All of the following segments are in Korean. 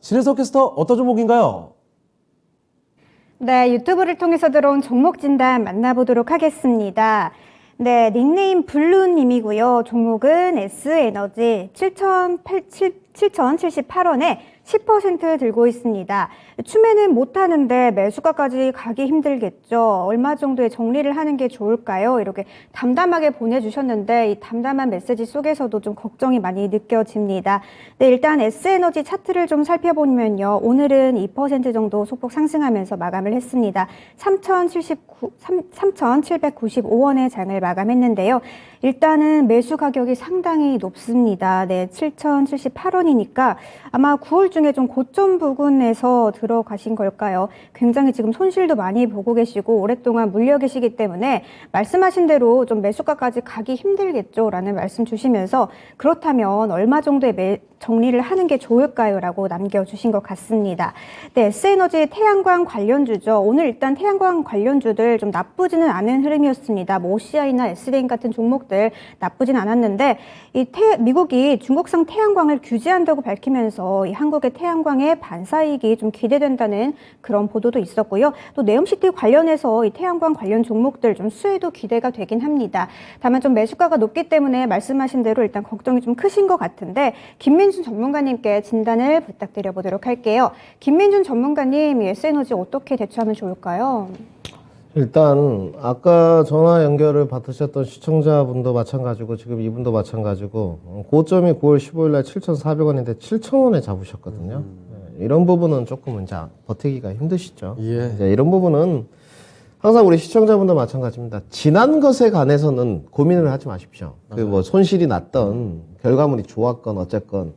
신혜석 캐스터 어떤 종목인가요? 네, 유튜브를 통해서 들어온 종목 진단 만나보도록 하겠습니다. 네, 닉네임 블루님이고요. 종목은 S에너지 7,078원에 10% 들고 있습니다. 추매는 못하는데 매수가까지 가기 힘들겠죠. 얼마 정도의 정리를 하는 게 좋을까요? 이렇게 담담하게 보내주셨는데 이 담담한 메시지 속에서도 좀 걱정이 많이 느껴집니다. 네, 일단 S에너지 차트를 좀 살펴보면요. 오늘은 2% 정도 소폭 상승하면서 마감을 했습니다. 3,795원의 장을 마감했는데요. 일단은 매수 가격이 상당히 높습니다. 네, 7,078원이니까 아마 9월 중에 좀 고점 부근에서 들어가신 걸까요? 굉장히 지금 손실도 많이 보고 계시고 오랫동안 물려 계시기 때문에 말씀하신 대로 좀 매수가까지 가기 힘들겠죠? 라는 말씀 주시면서 그렇다면 얼마 정도의 정리를 하는 게 좋을까요? 라고 남겨주신 것 같습니다. 네, S에너지 태양광 관련주죠. 오늘 일단 태양광 관련주들 좀 나쁘지는 않은 흐름이었습니다. 뭐 OCI나 SDN 같은 종목들 나쁘진 않았는데 미국이 중국산 태양광을 규제한다고 밝히면서 이 한국의 태양광의 반사이익이 좀 기대된다는 그런 보도도 있었고요. 또 네옴시티 관련해서 이 태양광 관련 종목들 좀 수혜도 기대가 되긴 합니다. 다만 좀 매수가가 높기 때문에 말씀하신 대로 일단 걱정이 좀 크신 것 같은데 김민준 전문가님께 진단을 부탁드려 보도록 할게요. 김민준 전문가님, S에너지 어떻게 대처하면 좋을까요? 일단 아까 전화 연결을 받으셨던 시청자분도 마찬가지고 지금 이분도 마찬가지고 고점이 9월 15일 날 7,400원인데 7,000원에 잡으셨거든요. 네, 이런 부분은 조금 이제 버티기가 힘드시죠. 예. 이제 이런 부분은 항상 우리 시청자분도 마찬가지입니다. 지난 것에 관해서는 고민을 하지 마십시오. 그 뭐 손실이 났던 결과물이 좋았건 어쨌건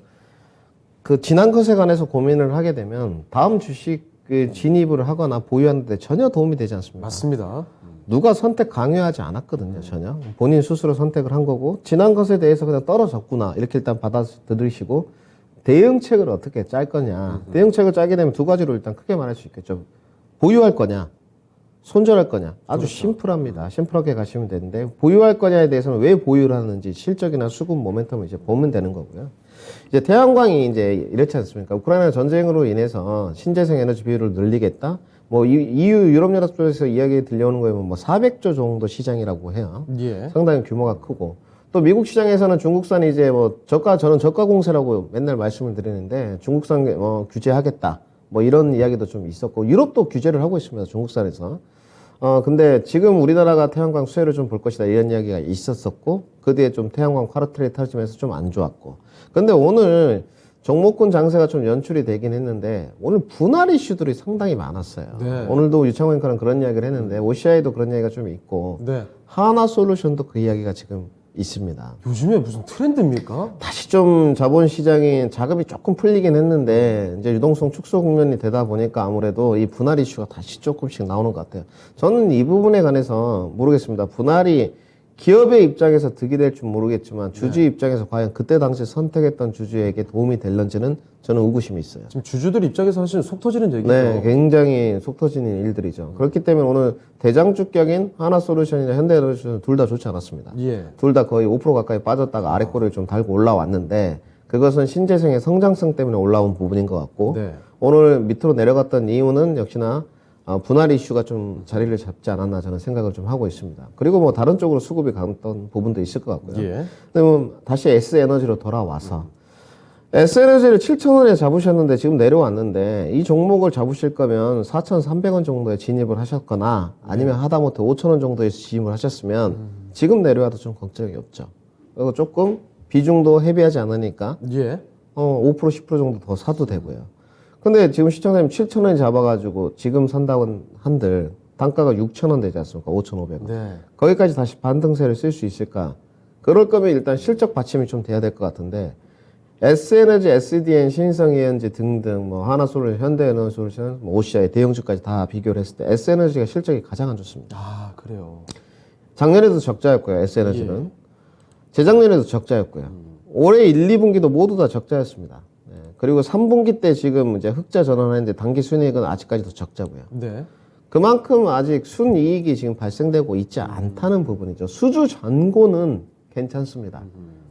그 지난 것에 관해서 고민을 하게 되면 다음 주식 진입을 하거나 보유하는데 전혀 도움이 되지 않습니다. 맞습니다. 누가 선택 강요하지 않았거든요, 전혀. 본인 스스로 선택을 한 거고, 지난 것에 대해서 그냥 떨어졌구나, 이렇게 일단 받아들이시고, 대응책을 어떻게 짤 거냐. 대응책을 짜게 되면 두 가지로 일단 크게 말할 수 있겠죠. 보유할 거냐, 손절할 거냐. 아주 심플합니다. 심플하게 가시면 되는데, 보유할 거냐에 대해서는 왜 보유를 하는지 실적이나 수급 모멘텀을 이제 보면 되는 거고요. 이제 태양광이 이제 이렇지 않습니까? 우크라이나 전쟁으로 인해서 신재생 에너지 비율을 늘리겠다? 뭐, EU 유럽연합 쪽에서 이야기 들려오는 거에 뭐 400조 정도 시장이라고 해요. 예. 상당히 규모가 크고. 또 미국 시장에서는 중국산이 이제 뭐 저는 저가 공세라고 맨날 말씀을 드리는데 중국산 규제하겠다. 뭐 이런 이야기도 좀 있었고, 유럽도 규제를 하고 있습니다. 중국산에서. 근데 지금 우리나라가 태양광 수혜를 좀 볼 것이다. 이런 이야기가 있었었고, 그 뒤에 좀 태양광 카르텔이 터지면서 좀 안 좋았고. 근데 오늘 종목군 장세가 좀 연출이 되긴 했는데, 오늘 분할 이슈들이 상당히 많았어요. 네. 오늘도 유창원과는 그런 이야기를 했는데, OCI도 그런 이야기가 좀 있고, 네. 하나솔루션도 그 이야기가 지금 있습니다. 요즘에 무슨 트렌드입니까? 다시 좀 자본시장이 자금이 조금 풀리긴 했는데 이제 유동성 축소 국면이 되다 보니까 아무래도 이 분할 이슈가 다시 조금씩 나오는 것 같아요. 저는 이 부분에 관해서 모르겠습니다. 분할이 기업의 입장에서 득이 될 줄 모르겠지만 주주 입장에서 과연 그때 당시 선택했던 주주에게 도움이 될런지는 저는 의구심이 있어요. 지금 주주들 입장에서 사실 속 터지는 얘기죠. 네, 굉장히 속 터지는 일들이죠. 그렇기 때문에 오늘 대장주격인 하나솔루션이나 현대에너지 둘 다 좋지 않았습니다. 예. 둘 다 거의 5% 가까이 빠졌다가 아래 꼬리를 좀 달고 올라왔는데 그것은 신재생의 성장성 때문에 올라온 부분인 것 같고 네. 오늘 밑으로 내려갔던 이유는 역시나 분할 이슈가 좀 자리를 잡지 않았나 저는 생각을 좀 하고 있습니다. 그리고 뭐 다른 쪽으로 수급이 갔던 부분도 있을 것 같고요. 예. 근데 뭐 다시 S에너지로 돌아와서 S에너지를 7,000원에 잡으셨는데 지금 내려왔는데 이 종목을 잡으실 거면 4,300원 정도에 진입을 하셨거나 아니면 하다못해 5,000원 정도에 진입을 하셨으면 지금 내려와도 좀 걱정이 없죠. 그리고 조금 비중도 헤비하지 않으니까 예. 5% 10% 정도 더 사도 되고요. 근데 지금 시청자님 7,000원에 잡아가지고 지금 산다고 한들 단가가 6,000원 되지 않습니까? 5,500원. 네. 거기까지 다시 반등세를 쓸 수 있을까? 그럴 거면 일단 실적 받침이 좀 돼야 될 것 같은데 S에너지, SDN, 신성에너지 등등 뭐 하나솔루션, 현대에너지솔루션, 뭐 OCI 대형주까지 다 비교를 했을 때 S에너지가 실적이 가장 안 좋습니다. 아, 그래요. 작년에도 적자였고요. S에너지는. 재작년에도 적자였고요. 올해 1, 2분기도 모두 다 적자였습니다. 네. 그리고 3분기 때 지금 이제 흑자 전환했는데 단기 순이익은 아직까지도 적자고요. 네. 그만큼 아직 순이익이 지금 발생되고 있지 않다는 부분이죠. 수주 전고는 괜찮습니다.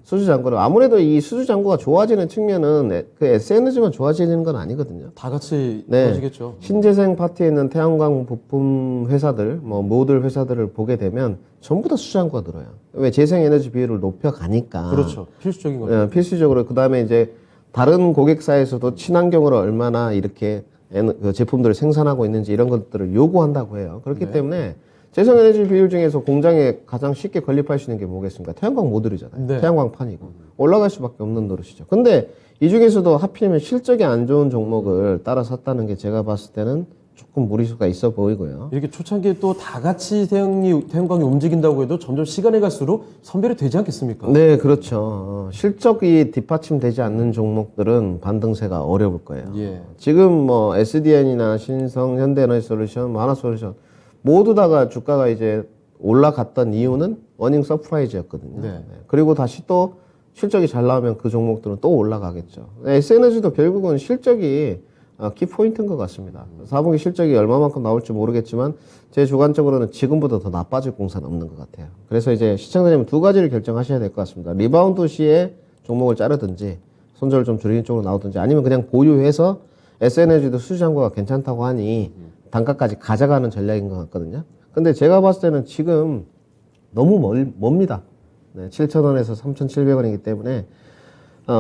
수주 잔고를. 아무래도 이 수주 잔고가 좋아지는 측면은 그 S에너지만 좋아지는 건 아니거든요. 다 같이 네. 좋아지겠죠. 신재생 파트에 있는 태양광 부품 회사들, 뭐 모듈 회사들을 보게 되면 전부 다 수주 잔고가 늘어요. 왜 재생에너지 비율을 높여가니까. 그렇죠. 필수적인 거죠. 예, 필수적으로. 그 다음에 이제 다른 고객사에서도 친환경으로 얼마나 이렇게 그 제품들을 생산하고 있는지 이런 것들을 요구한다고 해요. 그렇기 네. 때문에 재생에너지 비율 중에서 공장에 가장 쉽게 건립할 수 있는 게 뭐겠습니까? 태양광 모듈이잖아요. 네. 태양광판이고. 올라갈 수밖에 없는 노릇이죠. 근데 이 중에서도 하필이면 실적이 안 좋은 종목을 따라 샀다는 게 제가 봤을 때는 조금 무리수가 있어 보이고요. 이렇게 초창기에 또 다 같이 태양광이 움직인다고 해도 점점 시간이 갈수록 선별이 되지 않겠습니까? 네, 그렇죠. 실적이 뒷받침되지 않는 종목들은 반등세가 어려울 거예요. 예. 지금 뭐 SDN이나 신성, 현대에너지솔루션, 뭐 하나솔루션 모두 다가 주가가 이제 올라갔던 이유는 어닝 서프라이즈였거든요. 네. 그리고 다시 또 실적이 잘 나오면 그 종목들은 또 올라가겠죠. S에너지도 결국은 실적이 키포인트인 것 같습니다. 4분기 실적이 얼마만큼 나올지 모르겠지만 제 주관적으로는 지금보다 더 나빠질 공사는 없는 것 같아요. 그래서 이제 시청자님 두 가지를 결정하셔야 될 것 같습니다. 리바운드 시에 종목을 자르든지 손절을 좀 줄이는 쪽으로 나오든지 아니면 그냥 보유해서 S에너지도 수주잔고가 괜찮다고 하니 단가까지 가져가는 전략인 것 같거든요. 근데 제가 봤을 때는 지금 너무 멉니다. 네, 7,000원에서 3,700원이기 때문에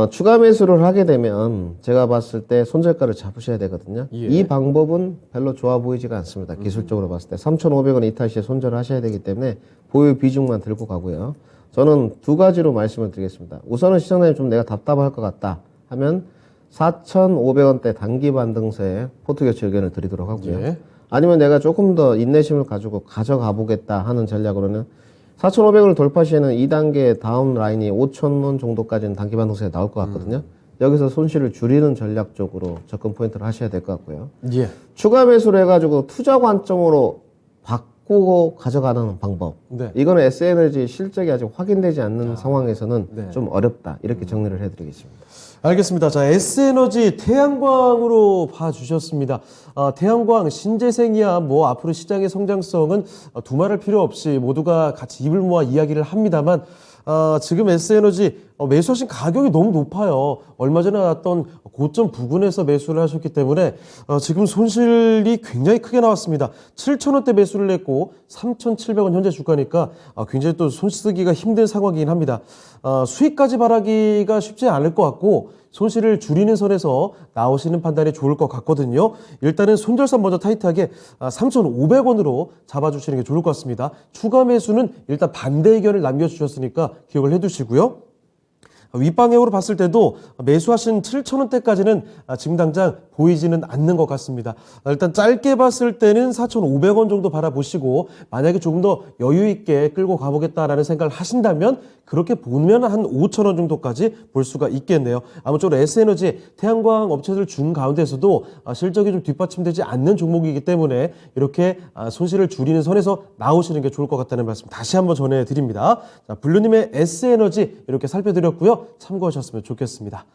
추가 매수를 하게 되면 제가 봤을 때 손절가를 잡으셔야 되거든요. 예. 이 방법은 별로 좋아 보이지가 않습니다. 기술적으로 봤을 때 3,500원 이탈 시에 손절을 하셔야 되기 때문에 보유 비중만 들고 가고요. 저는 두 가지로 말씀을 드리겠습니다. 우선은 시청자님 좀 내가 답답할 것 같다 하면 4,500원대 단기 반등세 포트 교체 의견을 드리도록 하고요. 예. 아니면 내가 조금 더 인내심을 가지고 가져가 보겠다 하는 전략으로는 4,500원을 돌파 시에는 2단계 다음 라인이 5,000원 정도까지는 단기 반등세가 나올 것 같거든요. 여기서 손실을 줄이는 전략 쪽으로 접근 포인트를 하셔야 될 것 같고요. 예. 추가 매수를 해가지고 투자 관점으로 바꾸고 가져가는 방법. 네. 이거는 S에너지 실적이 아직 확인되지 않는 상황에서는 네. 좀 어렵다. 이렇게 정리를 해드리겠습니다. 알겠습니다. 자, S에너지 태양광으로 봐주셨습니다. 태양광, 신재생이야 뭐 앞으로 시장의 성장성은 두말할 필요 없이 모두가 같이 입을 모아 이야기를 합니다만 지금 S에너지 매수하신 가격이 너무 높아요. 얼마 전에 나왔던 고점 부근에서 매수를 하셨기 때문에 지금 손실이 굉장히 크게 나왔습니다. 7,000원대 매수를 했고 3,700원 현재 주가니까 굉장히 또 손쓰기가 힘든 상황이긴 합니다. 수익까지 바라기가 쉽지 않을 것 같고 손실을 줄이는 선에서 나오시는 판단이 좋을 것 같거든요. 일단은 손절선 먼저 타이트하게 3,500원으로 잡아주시는 게 좋을 것 같습니다. 추가 매수는 일단 반대 의견을 남겨주셨으니까 기억을 해두시고요. 윗방향으로 봤을 때도 매수하신 7,000원대까지는 지금 당장 보이지는 않는 것 같습니다. 일단 짧게 봤을 때는 4,500원 정도 바라보시고 만약에 조금 더 여유 있게 끌고 가보겠다라는 생각을 하신다면 그렇게 보면 한 5,000원 정도까지 볼 수가 있겠네요. 아무쪼록 S에너지 태양광 업체들 중 가운데서도 실적이 좀 뒷받침되지 않는 종목이기 때문에 이렇게 손실을 줄이는 선에서 나오시는 게 좋을 것 같다는 말씀 다시 한번 전해드립니다. 자, 블루님의 S에너지 이렇게 살펴드렸고요. 참고하셨으면 좋겠습니다.